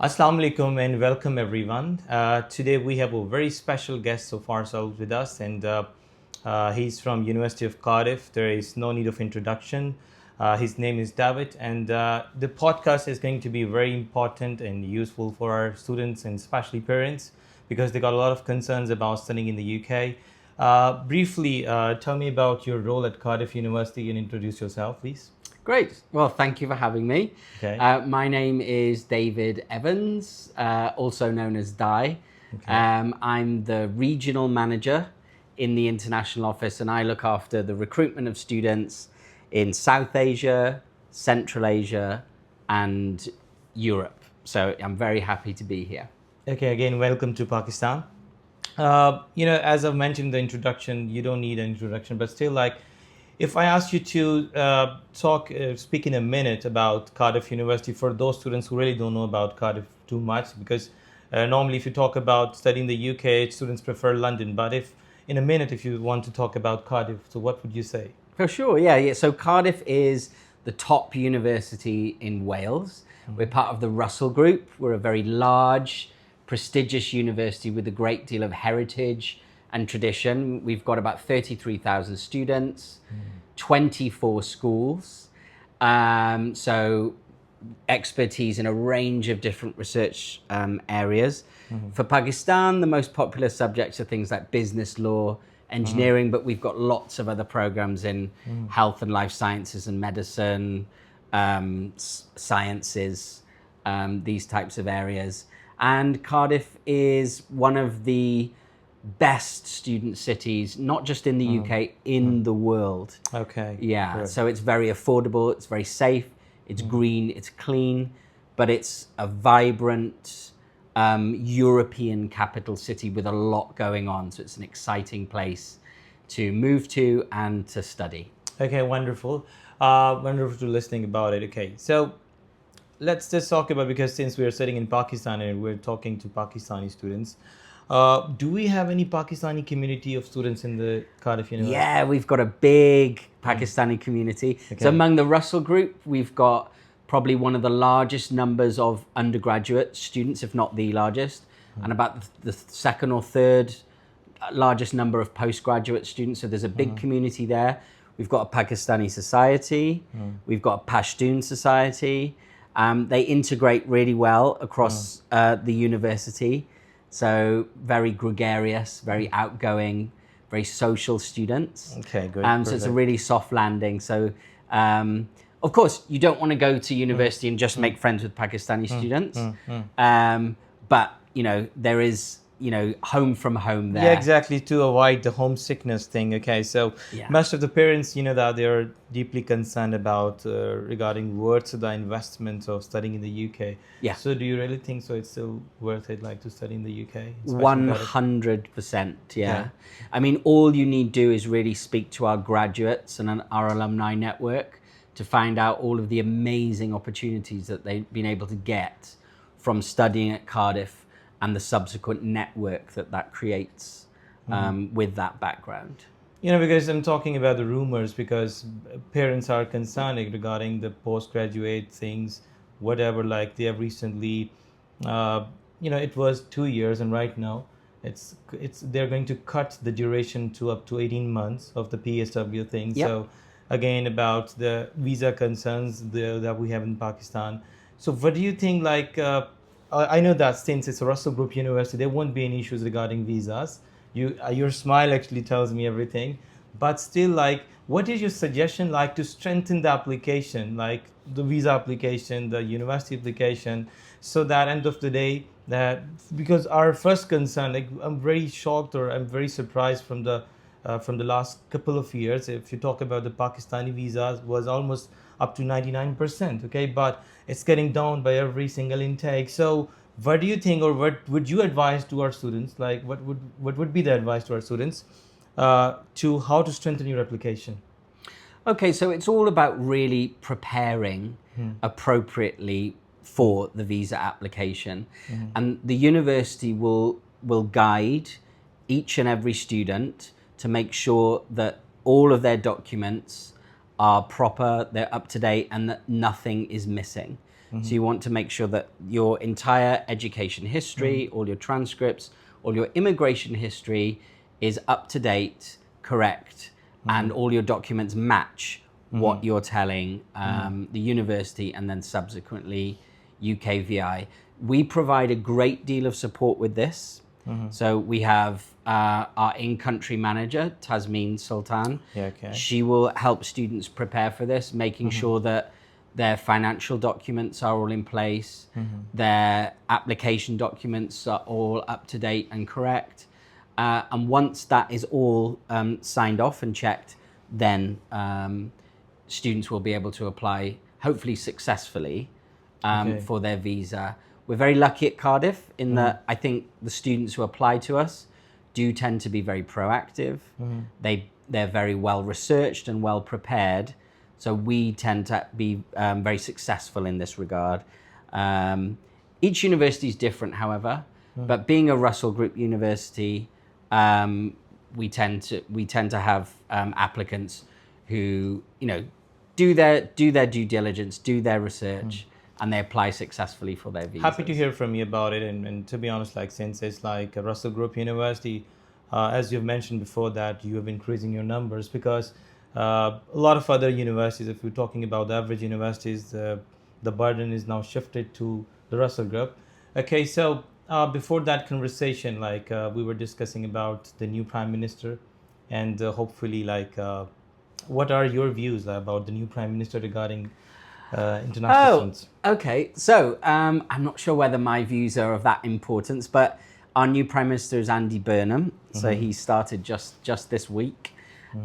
Assalamu alaikum and welcome everyone. Today we have a very special guest of ourselves with us, and he's from University of Cardiff. There is no need of introduction. His name is David, and the podcast is going to be very important and useful for our students and especially parents because they got a lot of concerns about studying in the UK. Briefly, tell me about your role at Cardiff University and introduce yourself, please. Great. Well, thank you for having me. Okay. My name is David Evans, also known as Di. Okay. I'm the regional manager in the international office, and I look after the recruitment of students in South Asia, Central Asia, and Europe. So I'm very happy to be here. Okay, again, welcome to Pakistan. As I've mentioned in the introduction, you don't need an introduction, but still, if I ask you to speak in a minute about Cardiff University for those students who really don't know about Cardiff too much, because normally if you talk about studying the UK, students prefer London, but if in a minute, if you want to talk about Cardiff, so what would you say? For sure, yeah. So Cardiff is the top university in Wales. We're part of the Russell Group. We're a very large, prestigious university with a great deal of heritage and tradition. We've got about 33,000 students, 24 schools. So expertise in a range of different research areas. For Pakistan, the most popular subjects are things like business law, engineering, but we've got lots of other programs in health and life sciences and medicine, sciences, these types of areas. And Cardiff is one of the best student cities, not just in the UK, in the world. Okay. Yeah, Sure. so it's very affordable, it's very safe, it's green, it's clean, but it's a vibrant European capital city with a lot going on. So it's an exciting place to move to and to study. Okay, wonderful. Wonderful to listening about it. Okay, so let's just talk about, because since we are sitting in Pakistan and we're talking to Pakistani students, do we have any Pakistani community of students in the Cardiff University? Yeah, we've got a big Pakistani community. Okay. So among the Russell Group, we've got probably one of the largest numbers of undergraduate students, if not the largest, and about the second or third largest number of postgraduate students. So there's a big community there. We've got a Pakistani society. We've got a Pashtun society. They integrate really well across the university. So very gregarious, very outgoing, very social students. Okay, good. So it's a really soft landing. So of course, you don't want to go to university and just make friends with Pakistani students. But, there is, home from home there. Yeah, exactly, to avoid the homesickness thing. Okay, so Yeah. most of the parents, that they're deeply concerned about regarding worth the investment of studying in the UK. Yeah. So do you really think so it's still worth it, to study in the UK? especially in Cardiff? 100%, yeah. Yeah. I mean, all you need to do is really speak to our graduates and our alumni network to find out all of the amazing opportunities that they've been able to get from studying at Cardiff and the subsequent network that creates with that background. Because I'm talking about the rumors, because parents are concerned regarding the postgraduate things, whatever, they have recently, it was 2 years, and right now they're going to cut the duration to up to 18 months of the PSW thing. Yep. So again, about the visa concerns that we have in Pakistan. So what do you think, I know that since it's a Russell Group University, there won't be any issues regarding visas. Your smile actually tells me everything. But still, what is your suggestion, to strengthen the application, the visa application, the university application, so that end of the day, because our first concern, I'm very shocked or I'm very surprised from the last couple of years. If you talk about the Pakistani visas, was almost up to 99%, okay, but it's getting down by every single intake. So what do you think, or what would you advise to our students? What would be the advice to our students to how to strengthen your application? Okay, so it's all about really preparing appropriately for the visa application. And the university will guide each and every student to make sure that all of their documents are proper, they're up to date, and that nothing is missing. So you want to make sure that your entire education history, all your transcripts, all your immigration history is up to date, correct, and all your documents match what you're telling the university and then subsequently UKVI. We provide a great deal of support with this. So we have our in-country manager, Tasmeen Sultan. Yeah, okay. She will help students prepare for this, making sure that their financial documents are all in place, their application documents are all up to date and correct. And once that is all signed off and checked, then students will be able to apply, hopefully successfully, for their visa. We're very lucky at Cardiff in that I think the students who apply to us do tend to be very proactive. They're very well researched and well prepared. So we tend to be very successful in this regard. Each university is different, however, but being a Russell Group university, we tend to have applicants who do their due diligence, do their research, and they apply successfully for their visas. Happy to hear from you about it. And to be honest, since it's like a Russell Group University, as you've mentioned before, that you have increasing your numbers because a lot of other universities, if we're talking about the average universities, the burden is now shifted to the Russell Group. Okay, so before that conversation, we were discussing about the new Prime Minister and hopefully what are your views about the new Prime Minister regarding international students? Okay. So I'm not sure whether my views are of that importance, but our new Prime Minister is Andy Burnham. So he started just this week.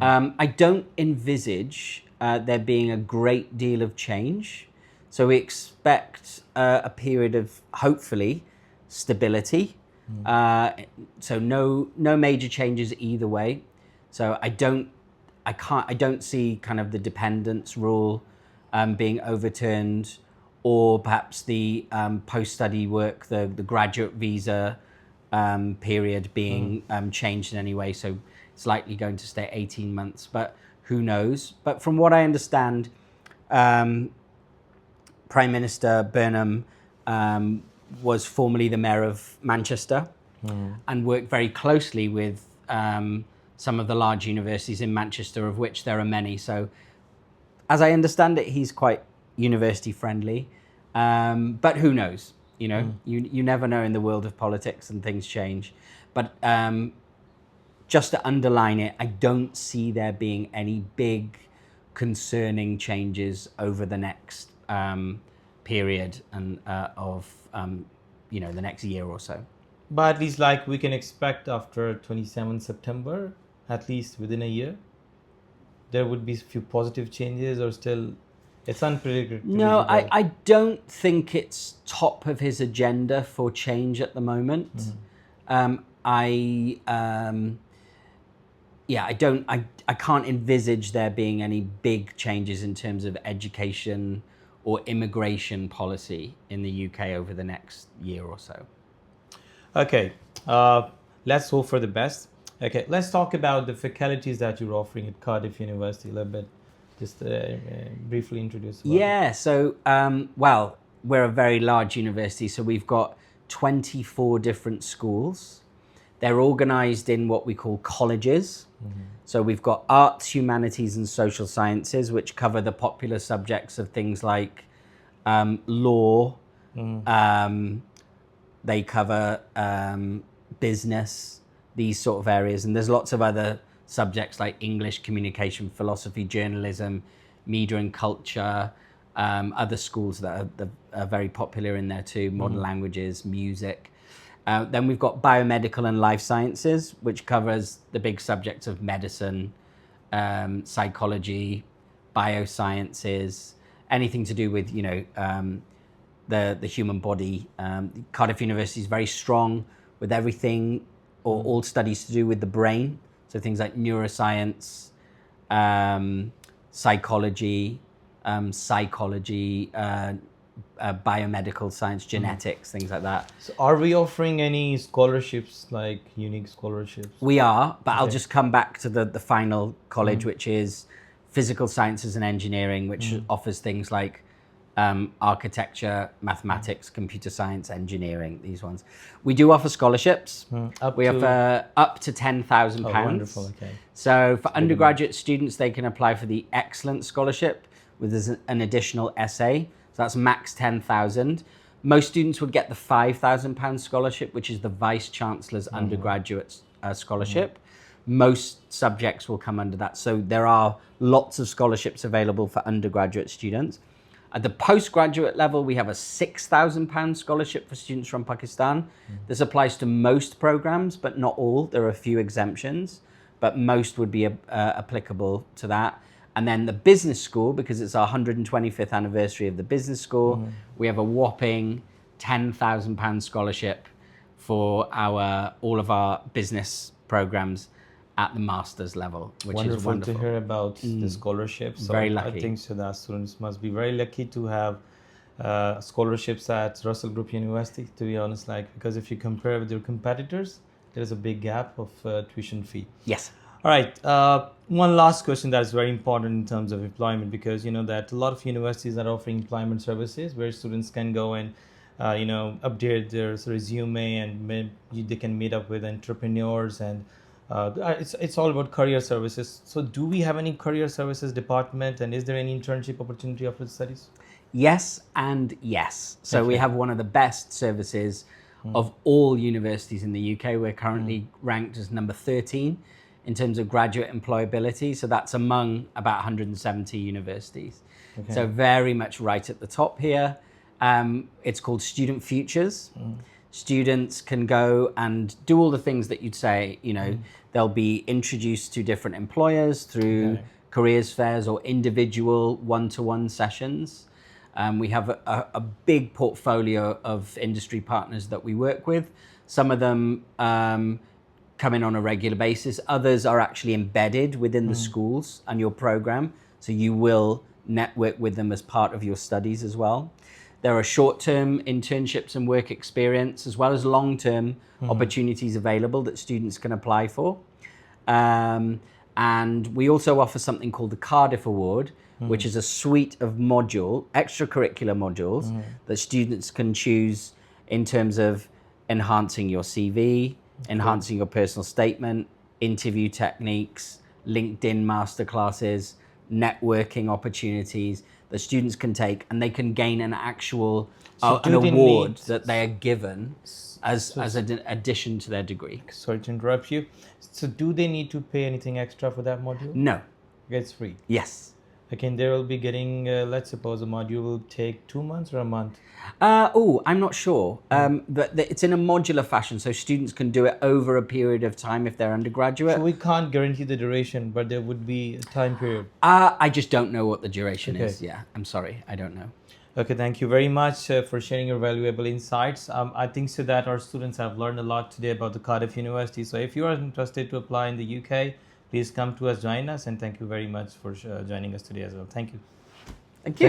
I don't envisage there being a great deal of change. So we expect a period of hopefully stability. So no major changes either way. So I don't see kind of the dependence rule being overturned, or perhaps the post-study work, the graduate visa period being changed in any way. So it's likely going to stay 18 months, but who knows? But from what I understand, Prime Minister Burnham was formerly the Mayor of Manchester and worked very closely with some of the large universities in Manchester, of which there are many. So as I understand it, he's quite university friendly, but who knows? You never know in the world of politics and things change. But just to underline it, I don't see there being any big concerning changes over the next period and of the next year or so. But at least we can expect after 27 September, at least within a year, there would be a few positive changes, or still it's unpredictable? No, I don't think it's top of his agenda for change at the moment. I can't envisage there being any big changes in terms of education or immigration policy in the UK over the next year or so. Okay, let's hope for the best. Okay, let's talk about the faculties that you're offering at Cardiff University a little bit. Just briefly introduce. So, we're a very large university, so we've got 24 different schools. They're organised in what we call colleges. So we've got arts, humanities and social sciences, which cover the popular subjects of things like law. They cover business, these sort of areas. And there's lots of other subjects like English, communication, philosophy, journalism, media and culture, other schools that are very popular in there too, modern languages, music. Then we've got biomedical and life sciences, which covers the big subjects of medicine, psychology, biosciences, anything to do with, the human body. Cardiff University is very strong with everything, or all studies to do with the brain. So things like neuroscience, psychology, biomedical science, genetics, things like that. So are we offering any scholarships, like unique scholarships? We are, but I'll just come back to the final college, which is physical sciences and engineering, which offers things like architecture, mathematics, computer science, engineering, these ones. We do offer scholarships. We offer up to £10,000. Oh, wonderful, okay. So for undergraduate students, they can apply for the Excellence Scholarship with an additional essay. So that's max 10,000. Most students would get the £5,000 scholarship, which is the Vice Chancellor's undergraduate scholarship. Most subjects will come under that. So there are lots of scholarships available for undergraduate students. At the postgraduate level, we have a £6,000 scholarship for students from Pakistan. This applies to most programs, but not all. There are a few exemptions, but most would be applicable to that. And then the business school, because it's our 125th anniversary of the business school, we have a whopping £10,000 scholarship for all of our business programs at the master's level, which is wonderful. To hear about the scholarships. So very lucky. I think so that students must be very lucky to have scholarships at Russell Group University, to be honest, because if you compare with your competitors, there is a big gap of tuition fee. Yes. All right. One last question that is very important in terms of employment, because you know that a lot of universities are offering employment services where students can go and update their resume, and they can meet up with entrepreneurs, and it's all about career services. So do we have any career services department, and is there any internship opportunity after the studies? Yes and yes. So we have one of the best services of all universities in the UK. We're currently ranked as number 13 in terms of graduate employability. So that's among about 170 universities. Okay. So very much right at the top here. It's called Student Futures. Students can go and do all the things that you'd say, they'll be introduced to different employers through careers fairs or individual one-to-one sessions. We have a big portfolio of industry partners that we work with. Some of them come in on a regular basis. Others are actually embedded within the schools and your program. So you will network with them as part of your studies as well. There are short-term internships and work experience, as well as long-term opportunities available that students can apply for. And we also offer something called the Cardiff Award, which is a suite of extracurricular modules that students can choose in terms of enhancing your CV, enhancing your personal statement, interview techniques, LinkedIn masterclasses, networking opportunities that students can take, and they can gain an actual an award that they are given as an addition to their degree. Sorry to interrupt you. So do they need to pay anything extra for that module? No. It's free? Yes. Again, they will be getting, let's suppose a module will take 2 months or a month? I'm not sure. But it's in a modular fashion, so students can do it over a period of time if they're undergraduate. So we can't guarantee the duration, but there would be a time period. I just don't know what the duration is. Yeah, I'm sorry, I don't know. Okay, thank you very much for sharing your valuable insights. I think so that our students have learned a lot today about the Cardiff University. So if you are interested to apply in the UK, please come to us, join us, and thank you very much for joining us today as well. Thank you. Thank you.